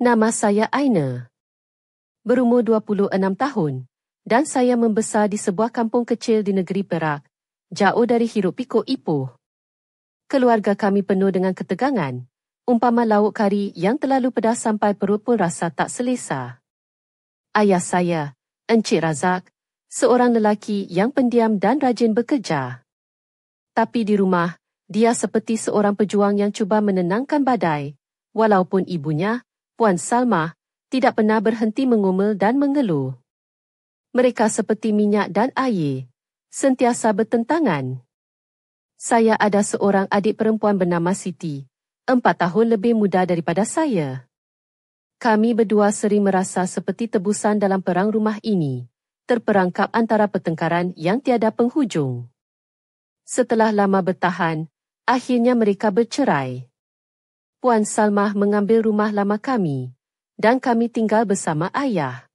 Nama saya Aina. Berumur 26 tahun dan saya membesar di sebuah kampung kecil di negeri Perak, jauh dari hiruk pikuk Ipoh. Keluarga kami penuh dengan ketegangan, umpama lauk kari yang terlalu pedas sampai perut pun rasa tak selesa. Ayah saya, Encik Razak, seorang lelaki yang pendiam dan rajin bekerja. Tapi di rumah, dia seperti seorang pejuang yang cuba menenangkan badai, walaupun ibunya, Puan Salma, tidak pernah berhenti mengomel dan mengeluh. Mereka seperti minyak dan air, sentiasa bertentangan. Saya ada seorang adik perempuan bernama Siti, 4 tahun lebih muda daripada saya. Kami berdua sering merasa seperti tebusan dalam perang rumah ini, terperangkap antara pertengkaran yang tiada penghujung. Setelah lama bertahan, akhirnya mereka bercerai. Puan Salmah mengambil rumah lama kami, dan kami tinggal bersama ayah.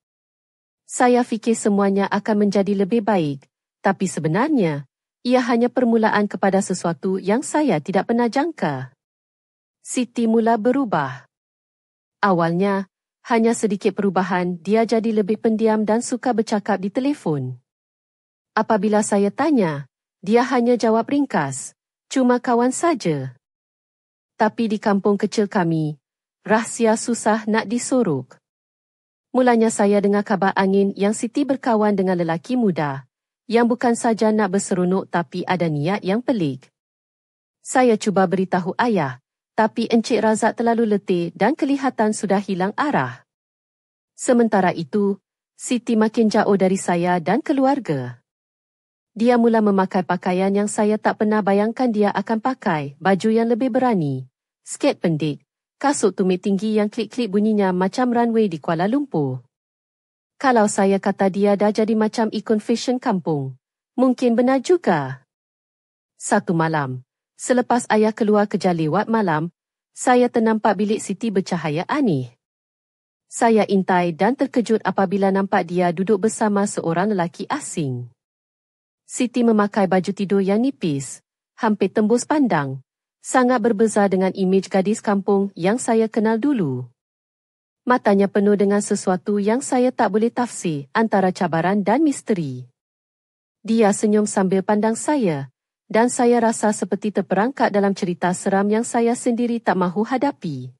Saya fikir semuanya akan menjadi lebih baik, tapi sebenarnya, ia hanya permulaan kepada sesuatu yang saya tidak pernah jangka. Siti mula berubah. Awalnya, hanya sedikit perubahan, dia jadi lebih pendiam dan suka bercakap di telefon. Apabila saya tanya, dia hanya jawab ringkas, cuma kawan saja. Tapi di kampung kecil kami, rahsia susah nak disorok. Mulanya saya dengar kabar angin yang Siti berkawan dengan lelaki muda, yang bukan saja nak berseronok tapi ada niat yang pelik. Saya cuba beritahu ayah, tapi Encik Razak terlalu letih dan kelihatan sudah hilang arah. Sementara itu, Siti makin jauh dari saya dan keluarga. Dia mula memakai pakaian yang saya tak pernah bayangkan dia akan pakai, baju yang lebih berani, sket pendek, kasut tumit tinggi yang klik-klik bunyinya macam runway di Kuala Lumpur. Kalau saya kata dia dah jadi macam ikon fashion kampung, mungkin benar juga. Satu malam, selepas ayah keluar kerja lewat malam, saya ternampak bilik Siti bercahaya aneh. Saya intai dan terkejut apabila nampak dia duduk bersama seorang lelaki asing. Siti memakai baju tidur yang nipis, hampir tembus pandang, sangat berbeza dengan imej gadis kampung yang saya kenal dulu. Matanya penuh dengan sesuatu yang saya tak boleh tafsir antara cabaran dan misteri. Dia senyum sambil pandang saya, dan saya rasa seperti terperangkap dalam cerita seram yang saya sendiri tak mahu hadapi.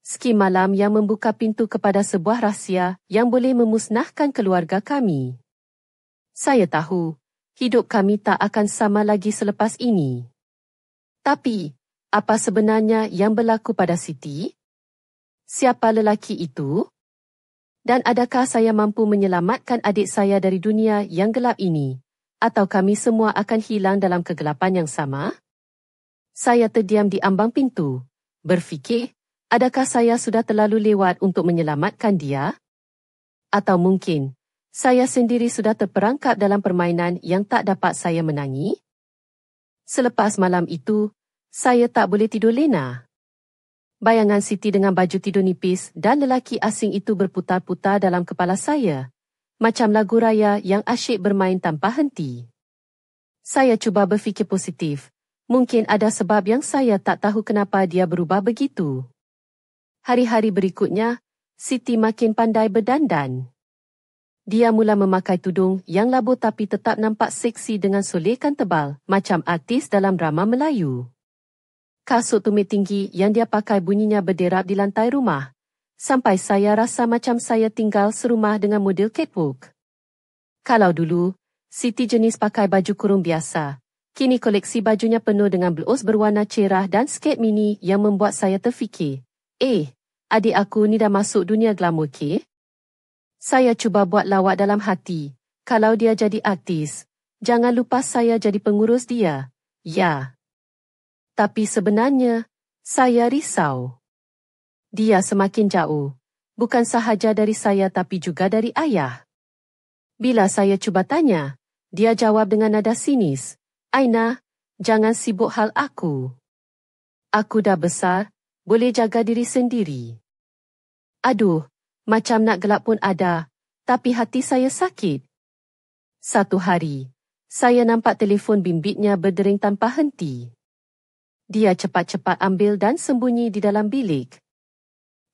Skim malam yang membuka pintu kepada sebuah rahsia yang boleh memusnahkan keluarga kami. Saya tahu, hidup kami tak akan sama lagi selepas ini. Tapi, apa sebenarnya yang berlaku pada Siti? Siapa lelaki itu? Dan adakah saya mampu menyelamatkan adik saya dari dunia yang gelap ini? Atau kami semua akan hilang dalam kegelapan yang sama? Saya terdiam di ambang pintu, berfikir, adakah saya sudah terlalu lewat untuk menyelamatkan dia? Atau mungkin, saya sendiri sudah terperangkap dalam permainan yang tak dapat saya menangi? Selepas malam itu, saya tak boleh tidur lena. Bayangan Siti dengan baju tidur nipis dan lelaki asing itu berputar-putar dalam kepala saya, macam lagu raya yang asyik bermain tanpa henti. Saya cuba berfikir positif. Mungkin ada sebab yang saya tak tahu kenapa dia berubah begitu. Hari-hari berikutnya, Siti makin pandai berdandan. Dia mula memakai tudung yang labu tapi tetap nampak seksi dengan solekan tebal, macam artis dalam drama Melayu. Kasut tumit tinggi yang dia pakai bunyinya berderap di lantai rumah, sampai saya rasa macam saya tinggal serumah dengan model catwalk. Kalau dulu, Siti jenis pakai baju kurung biasa, kini koleksi bajunya penuh dengan blus berwarna cerah dan sket mini yang membuat saya terfikir, adik aku ni dah masuk dunia glamour ke? Saya cuba buat lawak dalam hati, kalau dia jadi artis, jangan lupa saya jadi pengurus dia, ya. Tapi sebenarnya, saya risau. Dia semakin jauh, bukan sahaja dari saya tapi juga dari ayah. Bila saya cuba tanya, dia jawab dengan nada sinis, Aina, jangan sibuk hal aku. Aku dah besar, boleh jaga diri sendiri. Aduh, macam nak gelap pun ada, tapi hati saya sakit. Satu hari, saya nampak telefon bimbitnya berdering tanpa henti. Dia cepat-cepat ambil dan sembunyi di dalam bilik.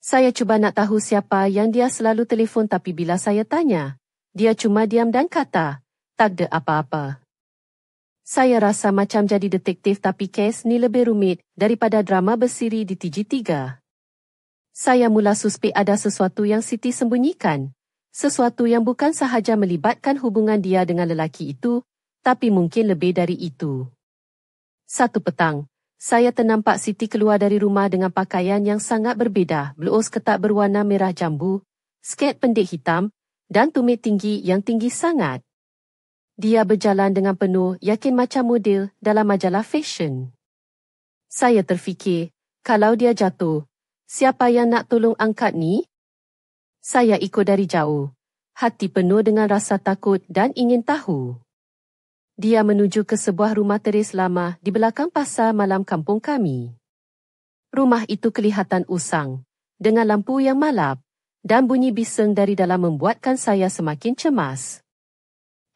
Saya cuba nak tahu siapa yang dia selalu telefon tapi bila saya tanya, dia cuma diam dan kata, tak ada apa-apa. Saya rasa macam jadi detektif tapi kes ni lebih rumit daripada drama bersiri di TG3. Saya mula suspek ada sesuatu yang Siti sembunyikan. Sesuatu yang bukan sahaja melibatkan hubungan dia dengan lelaki itu, tapi mungkin lebih dari itu. Satu petang, saya ternampak Siti keluar dari rumah dengan pakaian yang sangat berbeza, blus ketat berwarna merah jambu, sket pendek hitam, dan tumit tinggi yang tinggi sangat. Dia berjalan dengan penuh yakin macam model dalam majalah fashion. Saya terfikir, kalau dia jatuh, siapa yang nak tolong angkat ni? Saya ikut dari jauh, hati penuh dengan rasa takut dan ingin tahu. Dia menuju ke sebuah rumah teres lama di belakang pasar malam kampung kami. Rumah itu kelihatan usang, dengan lampu yang malap, dan bunyi bising dari dalam membuatkan saya semakin cemas.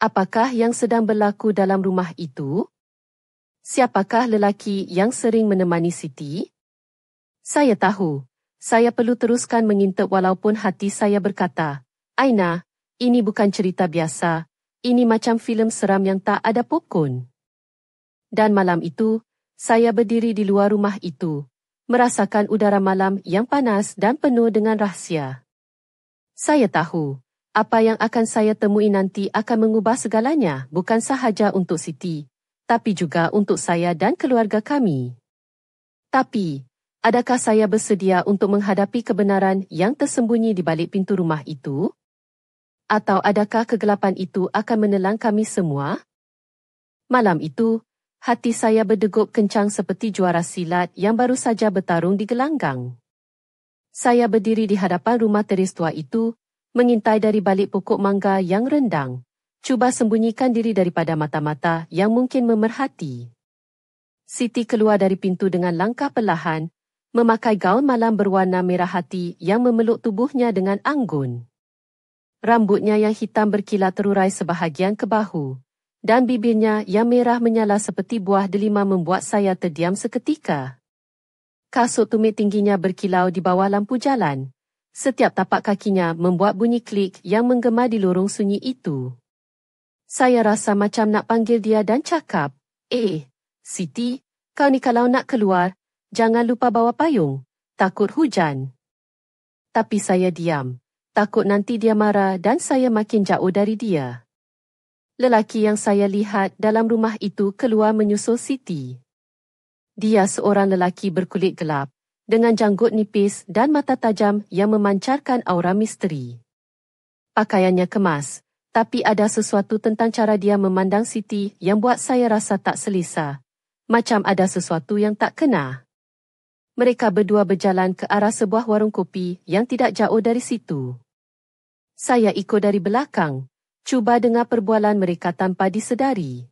Apakah yang sedang berlaku dalam rumah itu? Siapakah lelaki yang sering menemani Siti? Saya tahu, saya perlu teruskan mengintip walaupun hati saya berkata, Aina, ini bukan cerita biasa, ini macam filem seram yang tak ada popcorn. Dan malam itu, saya berdiri di luar rumah itu, merasakan udara malam yang panas dan penuh dengan rahsia. Saya tahu, apa yang akan saya temui nanti akan mengubah segalanya bukan sahaja untuk Siti, tapi juga untuk saya dan keluarga kami. Tapi, adakah saya bersedia untuk menghadapi kebenaran yang tersembunyi di balik pintu rumah itu? Atau adakah kegelapan itu akan menelan kami semua? Malam itu, hati saya berdegup kencang seperti juara silat yang baru saja bertarung di gelanggang. Saya berdiri di hadapan rumah teres tua itu, mengintai dari balik pokok mangga yang rendang, cuba sembunyikan diri daripada mata-mata yang mungkin memerhati. Siti keluar dari pintu dengan langkah perlahan, memakai gaun malam berwarna merah hati yang memeluk tubuhnya dengan anggun. Rambutnya yang hitam berkilat terurai sebahagian ke bahu, dan bibirnya yang merah menyala seperti buah delima membuat saya terdiam seketika. Kasut tumit tingginya berkilau di bawah lampu jalan. Setiap tapak kakinya membuat bunyi klik yang menggema di lorong sunyi itu. Saya rasa macam nak panggil dia dan cakap, Siti, kau ni kalau nak keluar, jangan lupa bawa payung, takut hujan. Tapi saya diam, takut nanti dia marah dan saya makin jauh dari dia. Lelaki yang saya lihat dalam rumah itu keluar menyusul Siti. Dia seorang lelaki berkulit gelap, dengan janggut nipis dan mata tajam yang memancarkan aura misteri. Pakaiannya kemas, tapi ada sesuatu tentang cara dia memandang Siti yang buat saya rasa tak selesa, macam ada sesuatu yang tak kena. Mereka berdua berjalan ke arah sebuah warung kopi yang tidak jauh dari situ. Saya ikut dari belakang, cuba dengar perbualan mereka tanpa disedari.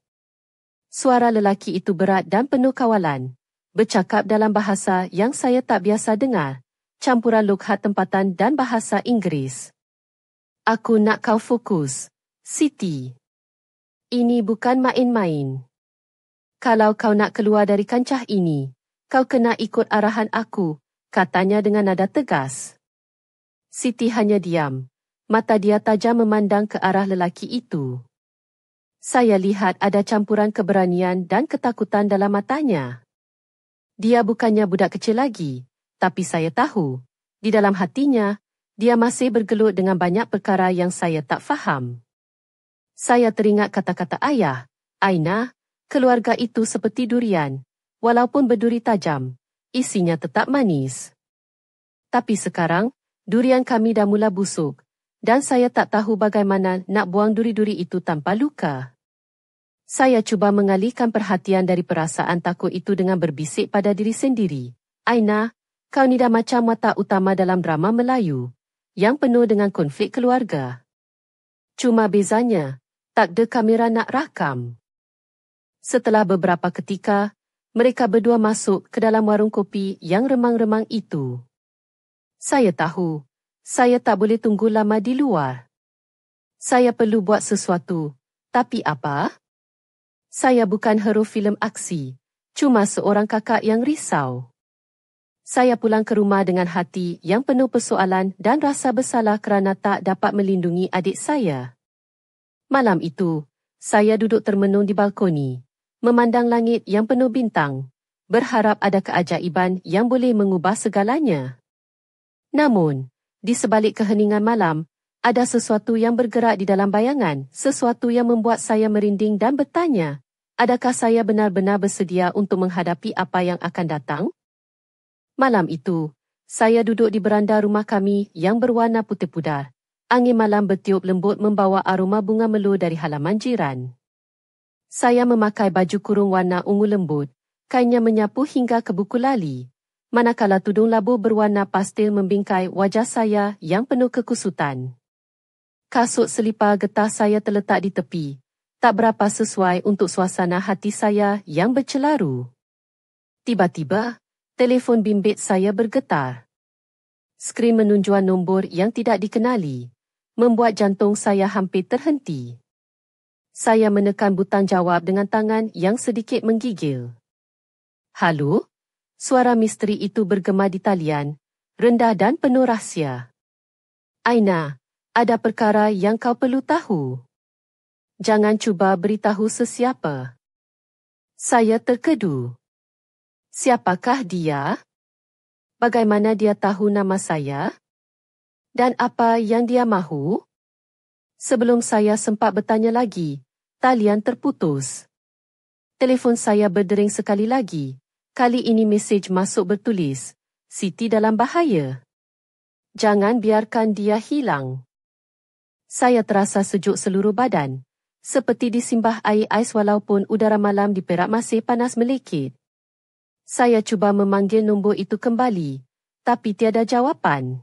Suara lelaki itu berat dan penuh kawalan, bercakap dalam bahasa yang saya tak biasa dengar, campuran lokhat tempatan dan bahasa Inggeris. Aku nak kau fokus, Siti. Ini bukan main-main. Kalau kau nak keluar dari kancah ini, kau kena ikut arahan aku, katanya dengan nada tegas. Siti hanya diam, mata dia tajam memandang ke arah lelaki itu. Saya lihat ada campuran keberanian dan ketakutan dalam matanya. Dia bukannya budak kecil lagi, tapi saya tahu, di dalam hatinya, dia masih bergelut dengan banyak perkara yang saya tak faham. Saya teringat kata-kata ayah, Aina, keluarga itu seperti durian, walaupun berduri tajam, isinya tetap manis. Tapi sekarang, durian kami dah mula busuk, dan saya tak tahu bagaimana nak buang duri-duri itu tanpa luka. Saya cuba mengalihkan perhatian dari perasaan takut itu dengan berbisik pada diri sendiri. Aina, kau ni dah macam watak utama dalam drama Melayu, yang penuh dengan konflik keluarga. Cuma bezanya, tak ada kamera nak rakam. Setelah beberapa ketika, mereka berdua masuk ke dalam warung kopi yang remang-remang itu. Saya tahu, saya tak boleh tunggu lama di luar. Saya perlu buat sesuatu, tapi apa? Saya bukan hero filem aksi, cuma seorang kakak yang risau. Saya pulang ke rumah dengan hati yang penuh persoalan dan rasa bersalah kerana tak dapat melindungi adik saya. Malam itu, saya duduk termenung di balkoni, memandang langit yang penuh bintang, berharap ada keajaiban yang boleh mengubah segalanya. Namun, di sebalik keheningan malam, ada sesuatu yang bergerak di dalam bayangan, sesuatu yang membuat saya merinding dan bertanya, adakah saya benar-benar bersedia untuk menghadapi apa yang akan datang? Malam itu, saya duduk di beranda rumah kami yang berwarna putih pudar. Angin malam bertiup lembut membawa aroma bunga melu dari halaman jiran. Saya memakai baju kurung warna ungu lembut, kainnya menyapu hingga ke buku lali, manakala tudung labu berwarna pastel membingkai wajah saya yang penuh kekusutan. Kasut selipar getah saya terletak di tepi, tak berapa sesuai untuk suasana hati saya yang bercelaru. Tiba-tiba, telefon bimbit saya bergetar. Skrin menunjukkan nombor yang tidak dikenali, membuat jantung saya hampir terhenti. Saya menekan butang jawab dengan tangan yang sedikit menggigil. Halo? Suara misteri itu bergema di talian, rendah dan penuh rahsia. Aina, ada perkara yang kau perlu tahu. Jangan cuba beritahu sesiapa. Saya terkedu. Siapakah dia? Bagaimana dia tahu nama saya? Dan apa yang dia mahu? Sebelum saya sempat bertanya lagi, talian terputus. Telefon saya berdering sekali lagi. Kali ini mesej masuk bertulis, Siti dalam bahaya. Jangan biarkan dia hilang. Saya terasa sejuk seluruh badan, seperti disimbah air ais walaupun udara malam di Perak masih panas melekit. Saya cuba memanggil nombor itu kembali, tapi tiada jawapan.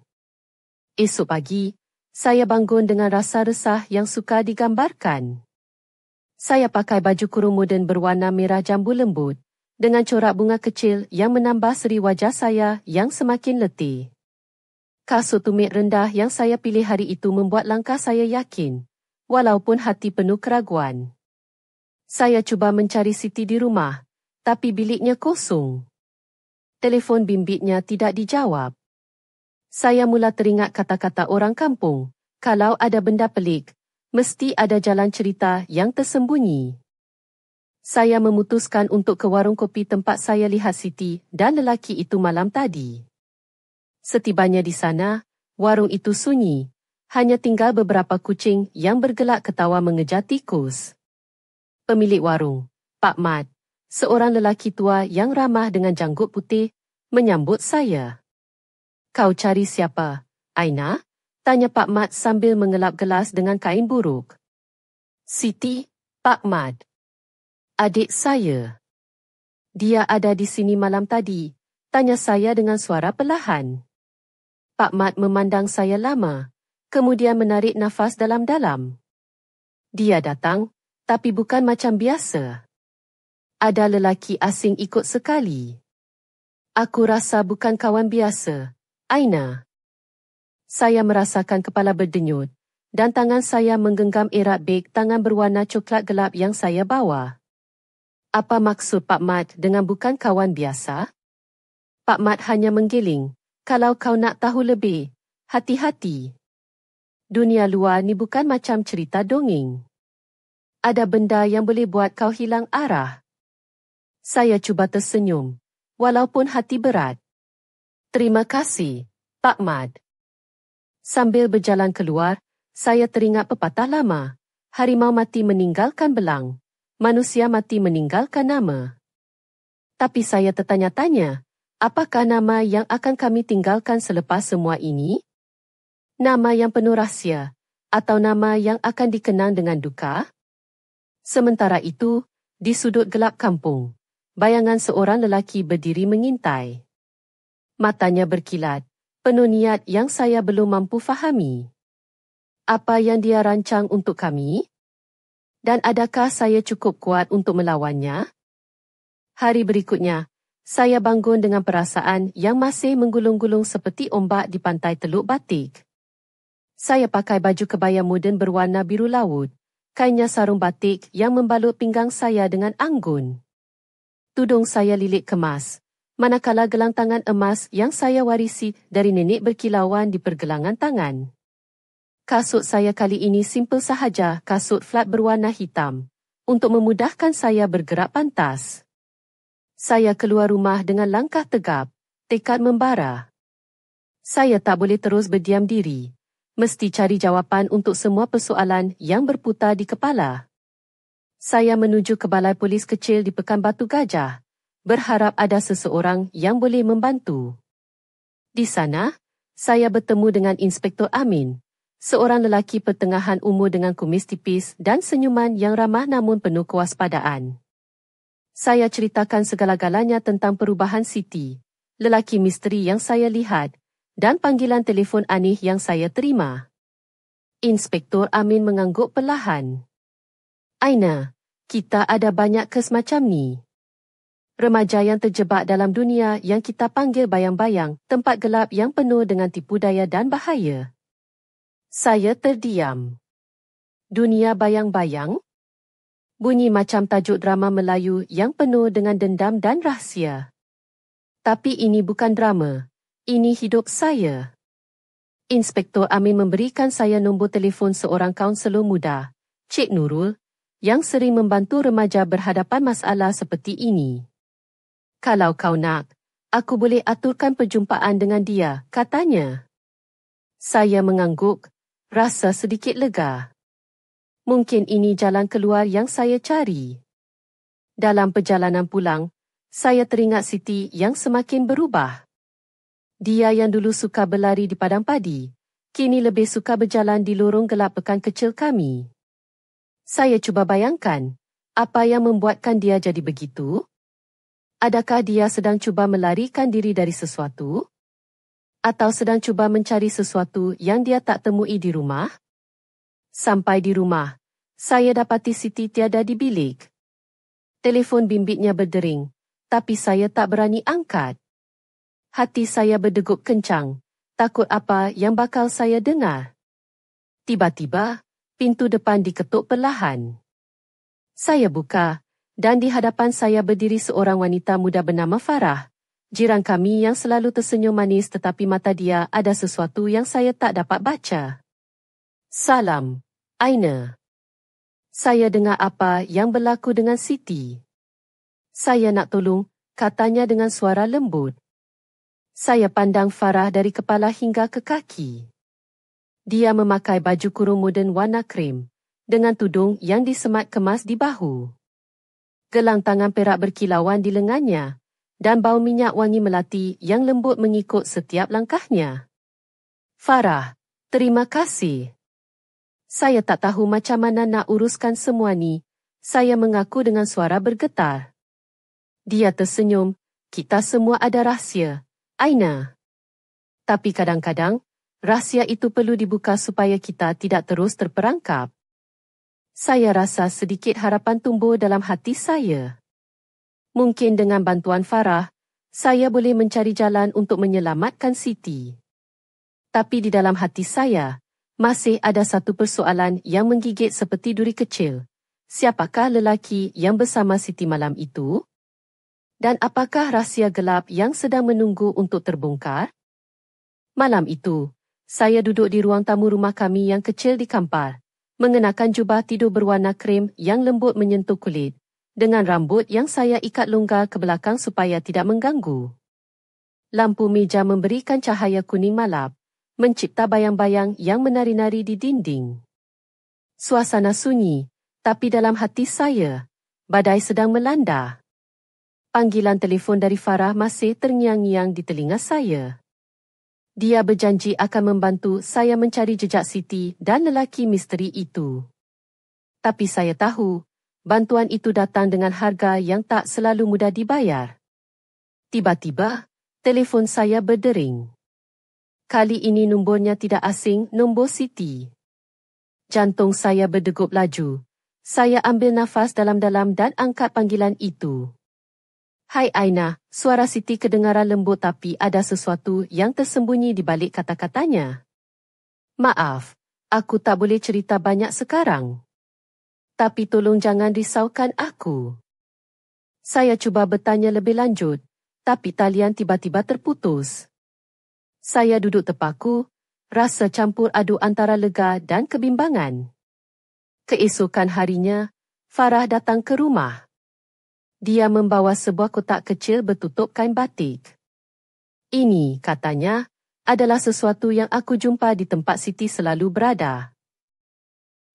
Esok pagi, saya bangun dengan rasa resah yang sukar digambarkan. Saya pakai baju kurung moden berwarna merah jambu lembut, dengan corak bunga kecil yang menambah seri wajah saya yang semakin letih. Kasut tumit rendah yang saya pilih hari itu membuat langkah saya yakin, walaupun hati penuh keraguan. Saya cuba mencari Siti di rumah, tapi biliknya kosong. Telefon bimbitnya tidak dijawab. Saya mula teringat kata-kata orang kampung, kalau ada benda pelik, mesti ada jalan cerita yang tersembunyi. Saya memutuskan untuk ke warung kopi tempat saya lihat Siti dan lelaki itu malam tadi. Setibanya di sana, warung itu sunyi, hanya tinggal beberapa kucing yang bergelak ketawa mengejar tikus. Pemilik warung, Pak Mat, seorang lelaki tua yang ramah dengan janggut putih, menyambut saya. Kau cari siapa, Aina? Tanya Pak Mat sambil mengelap gelas dengan kain buruk. Siti, Pak Mat. Adik saya. Dia ada di sini malam tadi, tanya saya dengan suara perlahan. Pak Mat memandang saya lama, kemudian menarik nafas dalam-dalam. Dia datang, tapi bukan macam biasa. Ada lelaki asing ikut sekali. Aku rasa bukan kawan biasa, Aina. Saya merasakan kepala berdenyut, dan tangan saya menggenggam erat beg tangan berwarna coklat gelap yang saya bawa. Apa maksud Pak Mat dengan bukan kawan biasa? Pak Mat hanya menggiling. Kalau kau nak tahu lebih, hati-hati. Dunia luar ni bukan macam cerita dongeng. Ada benda yang boleh buat kau hilang arah. Saya cuba tersenyum, walaupun hati berat. Terima kasih, Pak Mat. Sambil berjalan keluar, saya teringat pepatah lama. Harimau mati meninggalkan belang, manusia mati meninggalkan nama. Tapi saya tertanya-tanya, apakah nama yang akan kami tinggalkan selepas semua ini? Nama yang penuh rahsia, atau nama yang akan dikenang dengan duka? Sementara itu, di sudut gelap kampung, bayangan seorang lelaki berdiri mengintai. Matanya berkilat, penuh niat yang saya belum mampu fahami. Apa yang dia rancang untuk kami? Dan adakah saya cukup kuat untuk melawannya? Hari berikutnya, saya bangun dengan perasaan yang masih menggulung-gulung seperti ombak di pantai Teluk Batik. Saya pakai baju kebaya moden berwarna biru laut, kainnya sarung batik yang membalut pinggang saya dengan anggun. Tudung saya lilit kemas, manakala gelang tangan emas yang saya warisi dari nenek berkilauan di pergelangan tangan. Kasut saya kali ini simple sahaja, kasut flat berwarna hitam, untuk memudahkan saya bergerak pantas. Saya keluar rumah dengan langkah tegap, tekad membara. Saya tak boleh terus berdiam diri, mesti cari jawapan untuk semua persoalan yang berputar di kepala. Saya menuju ke balai polis kecil di Pekan Batu Gajah, berharap ada seseorang yang boleh membantu. Di sana, saya bertemu dengan Inspektor Amin, seorang lelaki pertengahan umur dengan kumis tipis dan senyuman yang ramah namun penuh kewaspadaan. Saya ceritakan segala-galanya tentang perubahan Siti, lelaki misteri yang saya lihat, dan panggilan telefon aneh yang saya terima. Inspektor Amin mengangguk perlahan. Aina, kita ada banyak kes macam ni. Remaja yang terjebak dalam dunia yang kita panggil bayang-bayang, tempat gelap yang penuh dengan tipu daya dan bahaya. Saya terdiam. Dunia bayang-bayang? Bunyi macam tajuk drama Melayu yang penuh dengan dendam dan rahsia. Tapi ini bukan drama. Ini hidup saya. Inspektor Amin memberikan saya nombor telefon seorang kaunselor muda, Cik Nurul, yang sering membantu remaja berhadapan masalah seperti ini. Kalau kau nak, aku boleh aturkan perjumpaan dengan dia, katanya. Saya mengangguk, rasa sedikit lega. Mungkin ini jalan keluar yang saya cari. Dalam perjalanan pulang, saya teringat Siti yang semakin berubah. Dia yang dulu suka berlari di padang padi, kini lebih suka berjalan di lorong gelap pekan kecil kami. Saya cuba bayangkan, apa yang membuatkan dia jadi begitu? Adakah dia sedang cuba melarikan diri dari sesuatu? Atau sedang cuba mencari sesuatu yang dia tak temui di rumah? Sampai di rumah, saya dapati Siti tiada di bilik. Telefon bimbitnya berdering, tapi saya tak berani angkat. Hati saya berdegup kencang, takut apa yang bakal saya dengar. Tiba-tiba, pintu depan diketuk perlahan. Saya buka, dan di hadapan saya berdiri seorang wanita muda bernama Farah, jiran kami yang selalu tersenyum manis tetapi mata dia ada sesuatu yang saya tak dapat baca. Salam, Aina. Saya dengar apa yang berlaku dengan Siti. Saya nak tolong, katanya dengan suara lembut. Saya pandang Farah dari kepala hingga ke kaki. Dia memakai baju kurung moden warna krem, dengan tudung yang disemat kemas di bahu. Gelang tangan perak berkilauan di lengannya, dan bau minyak wangi melati yang lembut mengikut setiap langkahnya. Farah, terima kasih. Saya tak tahu macam mana nak uruskan semua ni, saya mengaku dengan suara bergetar. Dia tersenyum, kita semua ada rahsia, Aina. Tapi kadang-kadang, rahsia itu perlu dibuka supaya kita tidak terus terperangkap. Saya rasa sedikit harapan tumbuh dalam hati saya. Mungkin dengan bantuan Farah, saya boleh mencari jalan untuk menyelamatkan Siti. Tapi di dalam hati saya, masih ada satu persoalan yang menggigit seperti duri kecil. Siapakah lelaki yang bersama Siti malam itu? Dan apakah rahsia gelap yang sedang menunggu untuk terbongkar? Malam itu, saya duduk di ruang tamu rumah kami yang kecil di Kampar, mengenakan jubah tidur berwarna krem yang lembut menyentuh kulit, dengan rambut yang saya ikat longgar ke belakang supaya tidak mengganggu. Lampu meja memberikan cahaya kuning malap, mencipta bayang-bayang yang menari-nari di dinding. Suasana sunyi, tapi dalam hati saya, badai sedang melanda. Panggilan telefon dari Farah masih terngiang-ngiang di telinga saya. Dia berjanji akan membantu saya mencari jejak Siti dan lelaki misteri itu. Tapi saya tahu, bantuan itu datang dengan harga yang tak selalu mudah dibayar. Tiba-tiba, telefon saya berdering. Kali ini nombornya tidak asing, nombor Siti. Jantung saya berdegup laju. Saya ambil nafas dalam-dalam dan angkat panggilan itu. Hai Aina, suara Siti kedengaran lembut tapi ada sesuatu yang tersembunyi di balik kata-katanya. Maaf, aku tak boleh cerita banyak sekarang. Tapi tolong jangan risaukan aku. Saya cuba bertanya lebih lanjut. tapi talian tiba-tiba terputus. Saya duduk terpaku, rasa campur aduk antara lega dan kebimbangan. Keesokan harinya, Farah datang ke rumah. Dia membawa sebuah kotak kecil bertutup kain batik. Ini, katanya, adalah sesuatu yang aku jumpa di tempat Siti selalu berada.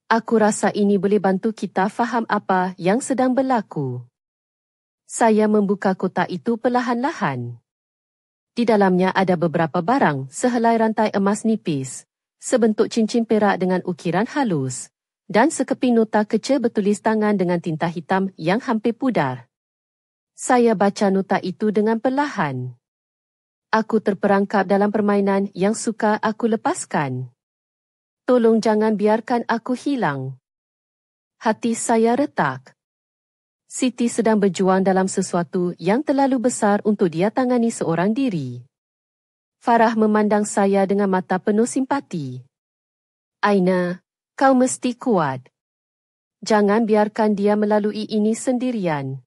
Aku rasa ini boleh bantu kita faham apa yang sedang berlaku. Saya membuka kotak itu perlahan-lahan. Di dalamnya ada beberapa barang sehelai rantai emas nipis, sebentuk cincin perak dengan ukiran halus, dan sekeping nota kecil bertulis tangan dengan tinta hitam yang hampir pudar. Saya baca nota itu dengan perlahan. Aku terperangkap dalam permainan yang suka aku lepaskan. Tolong jangan biarkan aku hilang. Hati saya retak. Siti sedang berjuang dalam sesuatu yang terlalu besar untuk dia tangani seorang diri. Farah memandang saya dengan mata penuh simpati. Aina, kau mesti kuat. Jangan biarkan dia melalui ini sendirian.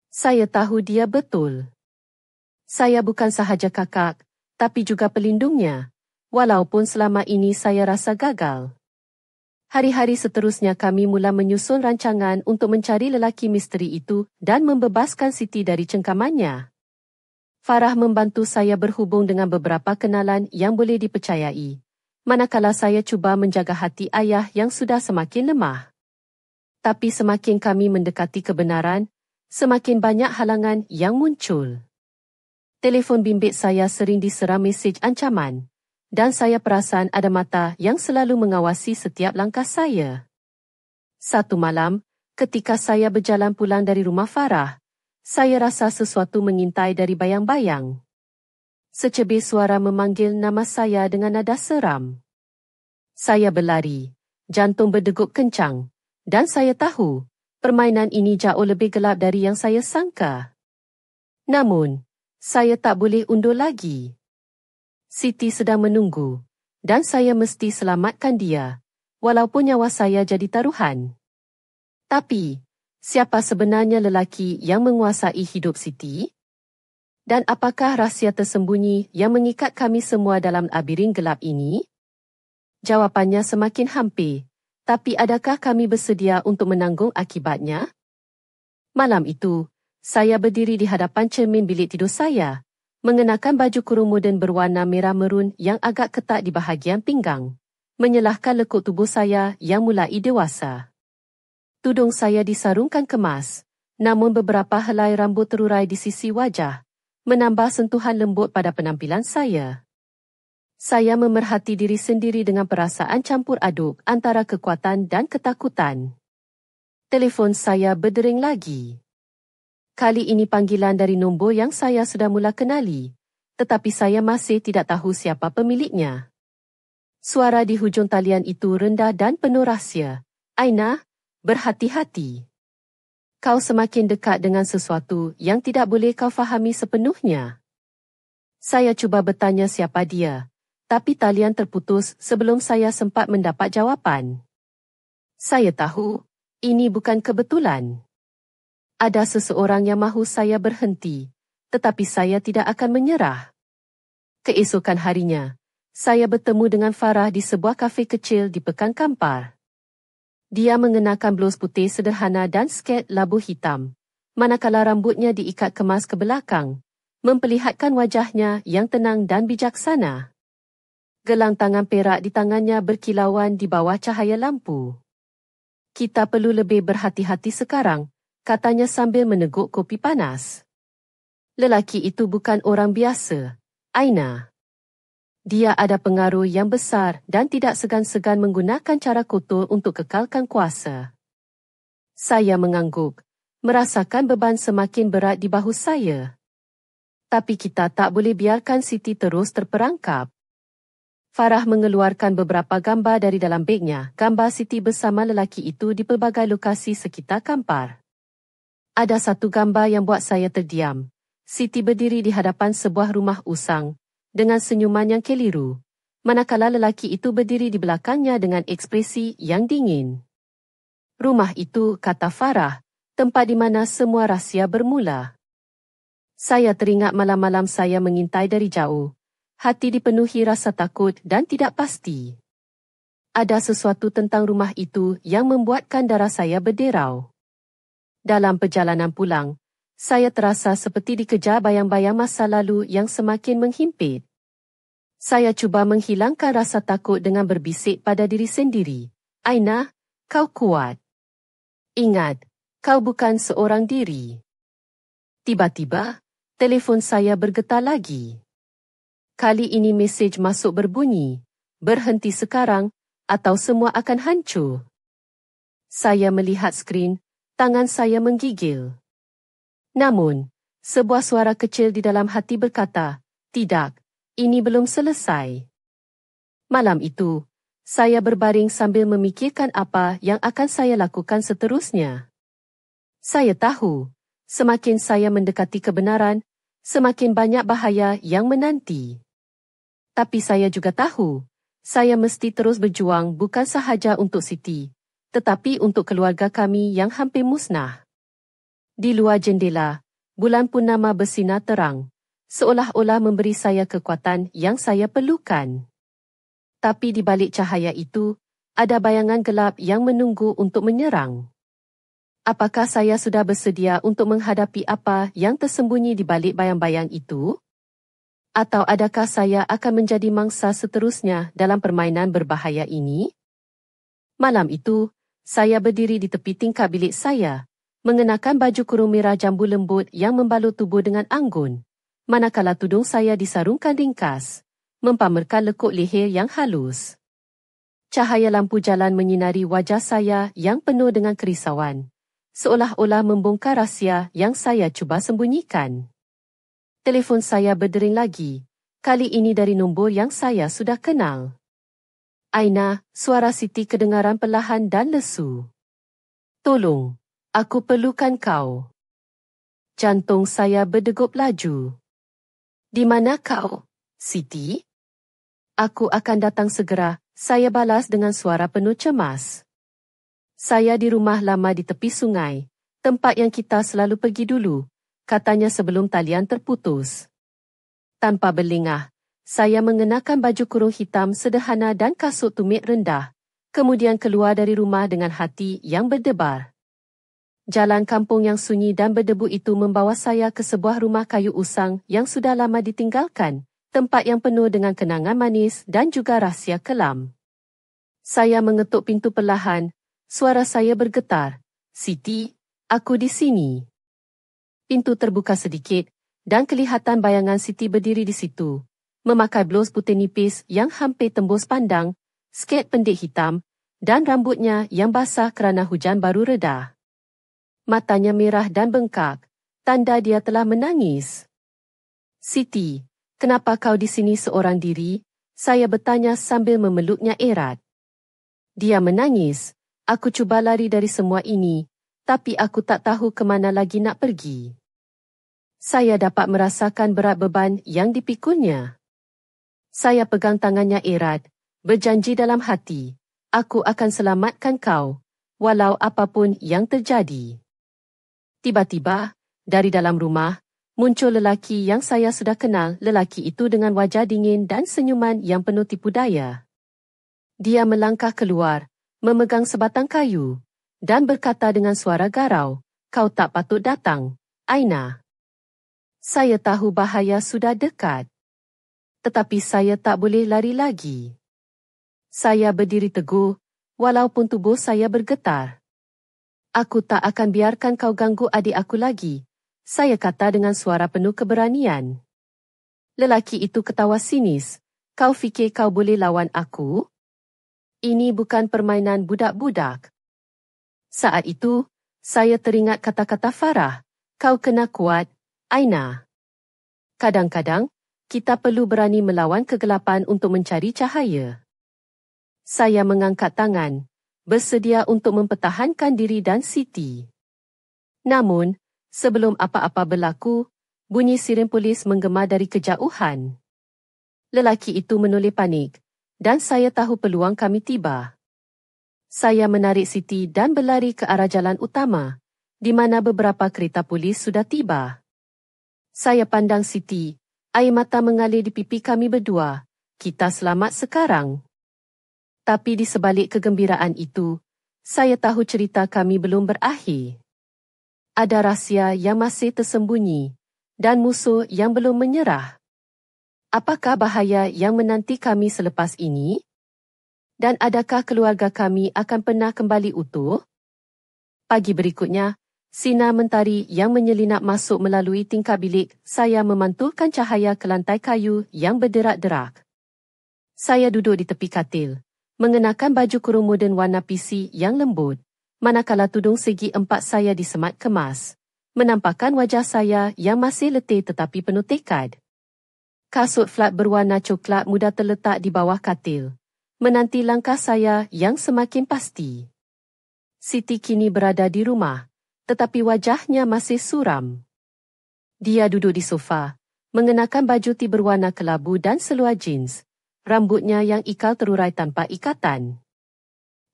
Saya tahu dia betul. Saya bukan sahaja kakak, tapi juga pelindungnya. Walaupun selama ini saya rasa gagal. Hari-hari seterusnya kami mula menyusun rancangan untuk mencari lelaki misteri itu dan membebaskan Siti dari cengkamannya. Farah membantu saya berhubung dengan beberapa kenalan yang boleh dipercayai, manakala saya cuba menjaga hati ayah yang sudah semakin lemah. Tapi semakin kami mendekati kebenaran, semakin banyak halangan yang muncul. Telefon bimbit saya sering diseram mesej ancaman. Dan saya perasan ada mata yang selalu mengawasi setiap langkah saya. Satu malam, ketika saya berjalan pulang dari rumah Farah, saya rasa sesuatu mengintai dari bayang-bayang. Secebir suara memanggil nama saya dengan nada seram. Saya berlari, jantung berdegup kencang, dan saya tahu, permainan ini jauh lebih gelap dari yang saya sangka. Namun, saya tak boleh undur lagi. Siti sedang menunggu, dan saya mesti selamatkan dia, walaupun nyawa saya jadi taruhan. Tapi, siapa sebenarnya lelaki yang menguasai hidup Siti? Dan apakah rahsia tersembunyi yang mengikat kami semua dalam labirin gelap ini? Jawapannya semakin hampir, tapi adakah kami bersedia untuk menanggung akibatnya? Malam itu, saya berdiri di hadapan cermin bilik tidur saya, mengenakan baju kurung moden berwarna merah merun yang agak ketat di bahagian pinggang, menyelahkan lekuk tubuh saya yang mulai dewasa. Tudung saya disarungkan kemas, namun beberapa helai rambut terurai di sisi wajah, menambah sentuhan lembut pada penampilan saya. Saya memerhati diri sendiri dengan perasaan campur aduk antara kekuatan dan ketakutan. Telefon saya berdering lagi. Kali ini panggilan dari nombor yang saya sudah mula kenali, tetapi saya masih tidak tahu siapa pemiliknya. Suara di hujung talian itu rendah dan penuh rahsia. Aina, berhati-hati. Kau semakin dekat dengan sesuatu yang tidak boleh kau fahami sepenuhnya. Saya cuba bertanya siapa dia, tapi talian terputus sebelum saya sempat mendapat jawapan. Saya tahu, ini bukan kebetulan. Ada seseorang yang mahu saya berhenti, tetapi saya tidak akan menyerah. Keesokan harinya, saya bertemu dengan Farah di sebuah kafe kecil di Pekan Kampar. Dia mengenakan blus putih sederhana dan sket labu hitam, manakala rambutnya diikat kemas ke belakang, memperlihatkan wajahnya yang tenang dan bijaksana. Gelang tangan perak di tangannya berkilauan di bawah cahaya lampu. Kita perlu lebih berhati-hati sekarang, katanya sambil meneguk kopi panas. Lelaki itu bukan orang biasa, Aina. Dia ada pengaruh yang besar dan tidak segan-segan menggunakan cara kotor untuk kekalkan kuasa. Saya mengangguk, merasakan beban semakin berat di bahu saya. Tapi kita tak boleh biarkan Siti terus terperangkap. Farah mengeluarkan beberapa gambar dari dalam begnya, gambar Siti bersama lelaki itu di pelbagai lokasi sekitar Kampar. Ada satu gambar yang buat saya terdiam. Siti berdiri di hadapan sebuah rumah usang, dengan senyuman yang keliru, manakala lelaki itu berdiri di belakangnya dengan ekspresi yang dingin. Rumah itu, kata Farah, tempat di mana semua rahsia bermula. Saya teringat malam-malam saya mengintai dari jauh. Hati dipenuhi rasa takut dan tidak pasti. Ada sesuatu tentang rumah itu yang membuatkan darah saya berderau. Dalam perjalanan pulang, saya terasa seperti dikejar bayang-bayang masa lalu yang semakin menghimpit. Saya cuba menghilangkan rasa takut dengan berbisik pada diri sendiri. Aina, kau kuat. Ingat, kau bukan seorang diri. Tiba-tiba, telefon saya bergetar lagi. Kali ini mesej masuk berbunyi, berhenti sekarang atau semua akan hancur. Saya melihat skrin, tangan saya menggigil. Namun, sebuah suara kecil di dalam hati berkata, tidak, ini belum selesai. Malam itu, saya berbaring sambil memikirkan apa yang akan saya lakukan seterusnya. Saya tahu, semakin saya mendekati kebenaran, semakin banyak bahaya yang menanti. Tapi saya juga tahu, saya mesti terus berjuang bukan sahaja untuk Siti, tetapi untuk keluarga kami yang hampir musnah. Di luar jendela, bulan purnama bersinar terang, seolah-olah memberi saya kekuatan yang saya perlukan. Tapi di balik cahaya itu, ada bayangan gelap yang menunggu untuk menyerang. Apakah saya sudah bersedia untuk menghadapi apa yang tersembunyi di balik bayang-bayang itu? Atau adakah saya akan menjadi mangsa seterusnya dalam permainan berbahaya ini? Malam itu, saya berdiri di tepi tingkap bilik saya, mengenakan baju kurung merah jambu lembut yang membalut tubuh dengan anggun, manakala tudung saya disarungkan ringkas, mempamerkan lekuk leher yang halus. Cahaya lampu jalan menyinari wajah saya yang penuh dengan kerisauan, seolah-olah membongkar rahsia yang saya cuba sembunyikan. Telefon saya berdering lagi, kali ini dari nombor yang saya sudah kenal. Aina, suara Siti kedengaran perlahan dan lesu. Tolong, aku perlukan kau. Jantung saya berdegup laju. Di mana kau, Siti? Aku akan datang segera, saya balas dengan suara penuh cemas. Saya di rumah lama di tepi sungai, tempat yang kita selalu pergi dulu, katanya sebelum talian terputus. Tanpa berlengah, saya mengenakan baju kurung hitam sederhana dan kasut tumit rendah, kemudian keluar dari rumah dengan hati yang berdebar. Jalan kampung yang sunyi dan berdebu itu membawa saya ke sebuah rumah kayu usang yang sudah lama ditinggalkan, tempat yang penuh dengan kenangan manis dan juga rahsia kelam. Saya mengetuk pintu perlahan, suara saya bergetar, "Siti, aku di sini." Pintu terbuka sedikit, dan kelihatan bayangan Siti berdiri di situ, memakai blus putih nipis yang hampir tembus pandang, sket pendek hitam, dan rambutnya yang basah kerana hujan baru reda. Matanya merah dan bengkak, tanda dia telah menangis. "Siti, kenapa kau di sini seorang diri?" saya bertanya sambil memeluknya erat. Dia menangis. Aku cuba lari dari semua ini, tapi aku tak tahu ke mana lagi nak pergi. Saya dapat merasakan berat beban yang dipikulnya. Saya pegang tangannya erat, berjanji dalam hati, aku akan selamatkan kau, walau apapun yang terjadi. Tiba-tiba, dari dalam rumah, muncul lelaki yang saya sudah kenal. Lelaki itu dengan wajah dingin dan senyuman yang penuh tipu daya. Dia melangkah keluar, memegang sebatang kayu, dan berkata dengan suara garau, "Kau tak patut datang, Aina." Saya tahu bahaya sudah dekat. Tetapi saya tak boleh lari lagi. Saya berdiri teguh, walaupun tubuh saya bergetar. "Aku tak akan biarkan kau ganggu adik aku lagi," saya kata dengan suara penuh keberanian. Lelaki itu ketawa sinis. "Kau fikir kau boleh lawan aku? Ini bukan permainan budak-budak." Saat itu, saya teringat kata-kata Farah, "Kau kena kuat, Aina." Kadang-kadang, kita perlu berani melawan kegelapan untuk mencari cahaya. Saya mengangkat tangan, bersedia untuk mempertahankan diri dan Siti. Namun, sebelum apa-apa berlaku, bunyi siren polis menggema dari kejauhan. Lelaki itu menoleh panik, dan saya tahu peluang kami tiba. Saya menarik Siti dan berlari ke arah jalan utama, di mana beberapa kereta polis sudah tiba. Saya pandang Siti. Air mata mengalir di pipi kami berdua. Kita selamat sekarang. Tapi di sebalik kegembiraan itu, saya tahu cerita kami belum berakhir. Ada rahsia yang masih tersembunyi dan musuh yang belum menyerah. Apakah bahaya yang menanti kami selepas ini? Dan adakah keluarga kami akan pernah kembali utuh? Pagi berikutnya, sinar mentari yang menyelinap masuk melalui tingkap bilik saya memantulkan cahaya ke lantai kayu yang berderak-derak. Saya duduk di tepi katil, mengenakan baju kurung moden warna PC yang lembut, manakala tudung segi 4 saya disemat kemas, menampakkan wajah saya yang masih letih tetapi penuh tekad. Kasut flat berwarna coklat muda terletak di bawah katil, menanti langkah saya yang semakin pasti. Siti kini berada di rumah, tetapi wajahnya masih suram. Dia duduk di sofa, mengenakan baju ti berwarna kelabu dan seluar jeans, rambutnya yang ikal terurai tanpa ikatan.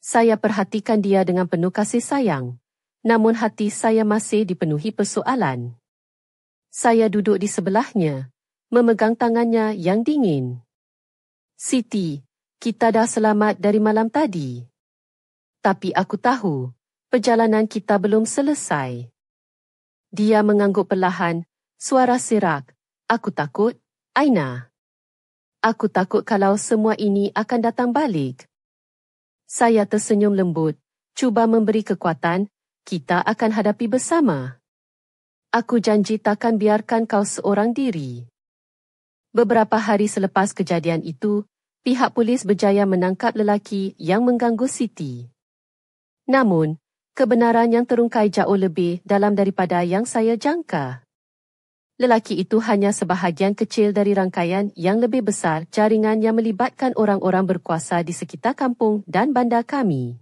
Saya perhatikan dia dengan penuh kasih sayang, namun hati saya masih dipenuhi persoalan. Saya duduk di sebelahnya, memegang tangannya yang dingin. Siti, kita dah selamat dari malam tadi. Tapi aku tahu, perjalanan kita belum selesai. Dia mengangguk perlahan, suara serak. Aku takut, Aina. Aku takut kalau semua ini akan datang balik. Saya tersenyum lembut, cuba memberi kekuatan, kita akan hadapi bersama. Aku janji takkan biarkan kau seorang diri. Beberapa hari selepas kejadian itu, pihak polis berjaya menangkap lelaki yang mengganggu Siti. Namun, kebenaran yang terungkai jauh lebih dalam daripada yang saya jangka. Lelaki itu hanya sebahagian kecil dari rangkaian yang lebih besar jaringan yang melibatkan orang-orang berkuasa di sekitar kampung dan bandar kami.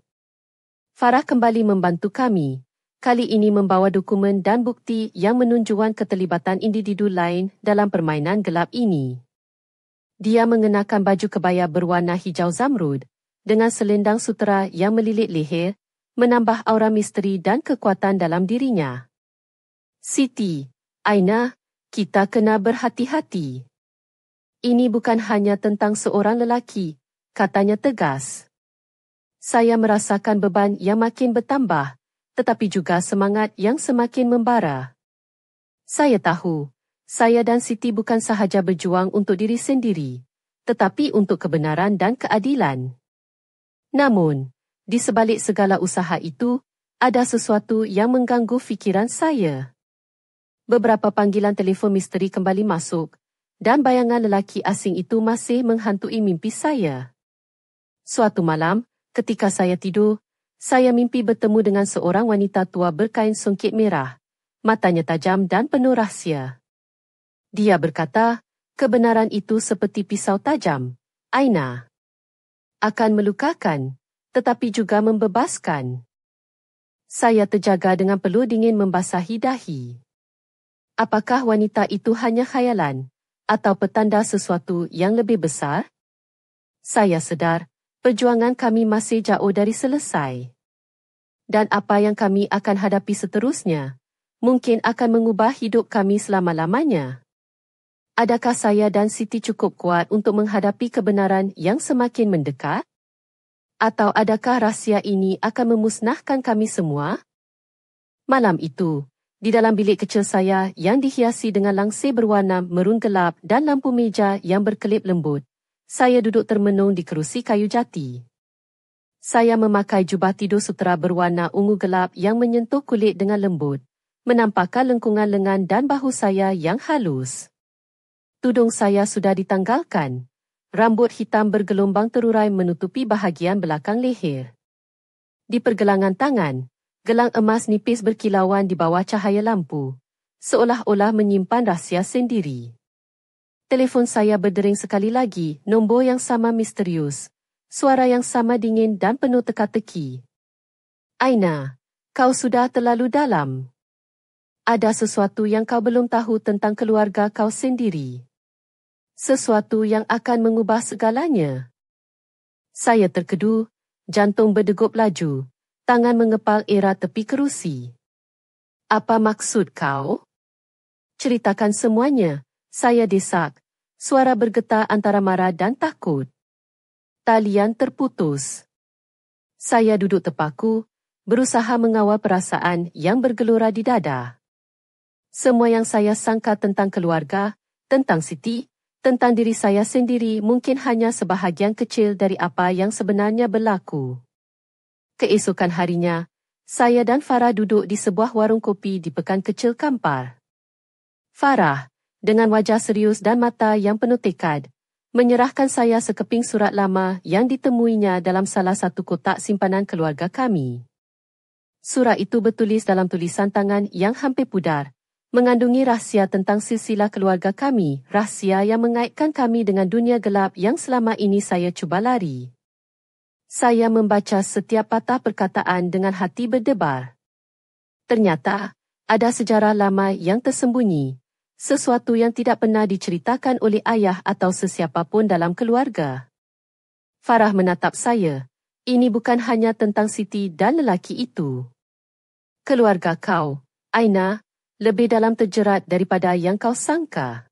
Farah kembali membantu kami, kali ini membawa dokumen dan bukti yang menunjukkan keterlibatan individu lain dalam permainan gelap ini. Dia mengenakan baju kebaya berwarna hijau zamrud, dengan selendang sutera yang melilit leher, menambah aura misteri dan kekuatan dalam dirinya. Siti, Aina, kita kena berhati-hati. Ini bukan hanya tentang seorang lelaki, katanya tegas. Saya merasakan beban yang makin bertambah, tetapi juga semangat yang semakin membara. Saya tahu, saya dan Siti bukan sahaja berjuang untuk diri sendiri, tetapi untuk kebenaran dan keadilan. Namun, di sebalik segala usaha itu, ada sesuatu yang mengganggu fikiran saya. Beberapa panggilan telefon misteri kembali masuk, dan bayangan lelaki asing itu masih menghantui mimpi saya. Suatu malam, ketika saya tidur, saya mimpi bertemu dengan seorang wanita tua berkain songket merah, matanya tajam dan penuh rahsia. Dia berkata, kebenaran itu seperti pisau tajam, Aina. Akan melukakan, tetapi juga membebaskan. Saya terjaga dengan peluh dingin membasahi dahi. Apakah wanita itu hanya khayalan, atau petanda sesuatu yang lebih besar? Saya sedar, perjuangan kami masih jauh dari selesai. Dan apa yang kami akan hadapi seterusnya, mungkin akan mengubah hidup kami selama-lamanya. Adakah saya dan Siti cukup kuat untuk menghadapi kebenaran yang semakin mendekat? Atau adakah rahsia ini akan memusnahkan kami semua? Malam itu, di dalam bilik kecil saya yang dihiasi dengan langsir berwarna merun gelap dan lampu meja yang berkelip lembut, saya duduk termenung di kerusi kayu jati. Saya memakai jubah tidur sutera berwarna ungu gelap yang menyentuh kulit dengan lembut, menampakkan lengkungan lengan dan bahu saya yang halus. Tudung saya sudah ditanggalkan. Rambut hitam bergelombang terurai menutupi bahagian belakang leher. Di pergelangan tangan, gelang emas nipis berkilauan di bawah cahaya lampu, seolah-olah menyimpan rahsia sendiri. Telefon saya berdering sekali lagi, nombor yang sama misterius, suara yang sama dingin dan penuh teka-teki. Aina, kau sudah terlalu dalam. Ada sesuatu yang kau belum tahu tentang keluarga kau sendiri. Sesuatu yang akan mengubah segalanya. Saya terkedu, jantung berdegup laju, tangan mengepal erat tepi kerusi. Apa maksud kau? Ceritakan semuanya, saya desak. Suara bergetar antara marah dan takut. Talian terputus. Saya duduk terpaku, berusaha mengawal perasaan yang bergelora di dada. Semua yang saya sangka tentang keluarga, tentang Siti, tentang diri saya sendiri mungkin hanya sebahagian kecil dari apa yang sebenarnya berlaku. Keesokan harinya, saya dan Farah duduk di sebuah warung kopi di Pekan Kecil Kampar. Farah, dengan wajah serius dan mata yang penuh tekad, menyerahkan saya sekeping surat lama yang ditemuinya dalam salah satu kotak simpanan keluarga kami. Surat itu bertulis dalam tulisan tangan yang hampir pudar, mengandungi rahsia tentang silsilah keluarga kami, rahsia yang mengaitkan kami dengan dunia gelap yang selama ini saya cuba lari. Saya membaca setiap patah perkataan dengan hati berdebar. Ternyata, ada sejarah lama yang tersembunyi, sesuatu yang tidak pernah diceritakan oleh ayah atau sesiapa pun dalam keluarga. Farah menatap saya. Ini bukan hanya tentang Siti dan lelaki itu. Keluarga kau, Aina, lebih dalam terjerat daripada yang kau sangka.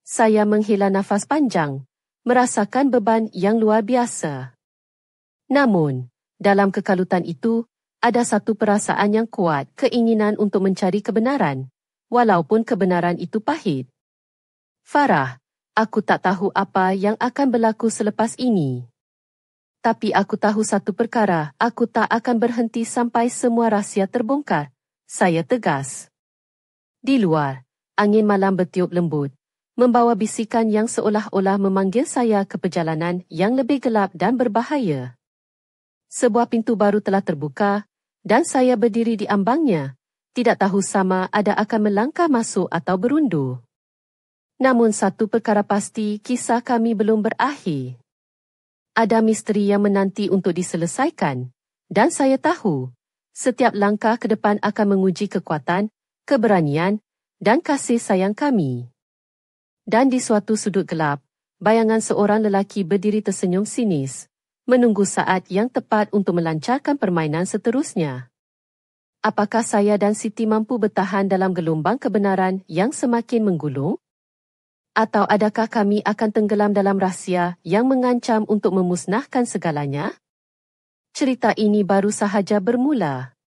Saya menghela nafas panjang, merasakan beban yang luar biasa. Namun, dalam kekalutan itu, ada satu perasaan yang kuat, keinginan untuk mencari kebenaran, walaupun kebenaran itu pahit. Farah, aku tak tahu apa yang akan berlaku selepas ini. Tapi aku tahu satu perkara, aku tak akan berhenti sampai semua rahsia terbongkar. Saya tegas. Di luar, angin malam bertiup lembut, membawa bisikan yang seolah-olah memanggil saya ke perjalanan yang lebih gelap dan berbahaya. Sebuah pintu baru telah terbuka, dan saya berdiri di ambangnya, tidak tahu sama ada akan melangkah masuk atau berundur. Namun satu perkara pasti, kisah kami belum berakhir. Ada misteri yang menanti untuk diselesaikan, dan saya tahu, setiap langkah ke depan akan menguji kekuatan, keberanian, dan kasih sayang kami. Dan di suatu sudut gelap, bayangan seorang lelaki berdiri tersenyum sinis, menunggu saat yang tepat untuk melancarkan permainan seterusnya. Apakah saya dan Siti mampu bertahan dalam gelombang kebenaran yang semakin menggulung? Atau adakah kami akan tenggelam dalam rahsia yang mengancam untuk memusnahkan segalanya? Cerita ini baru sahaja bermula.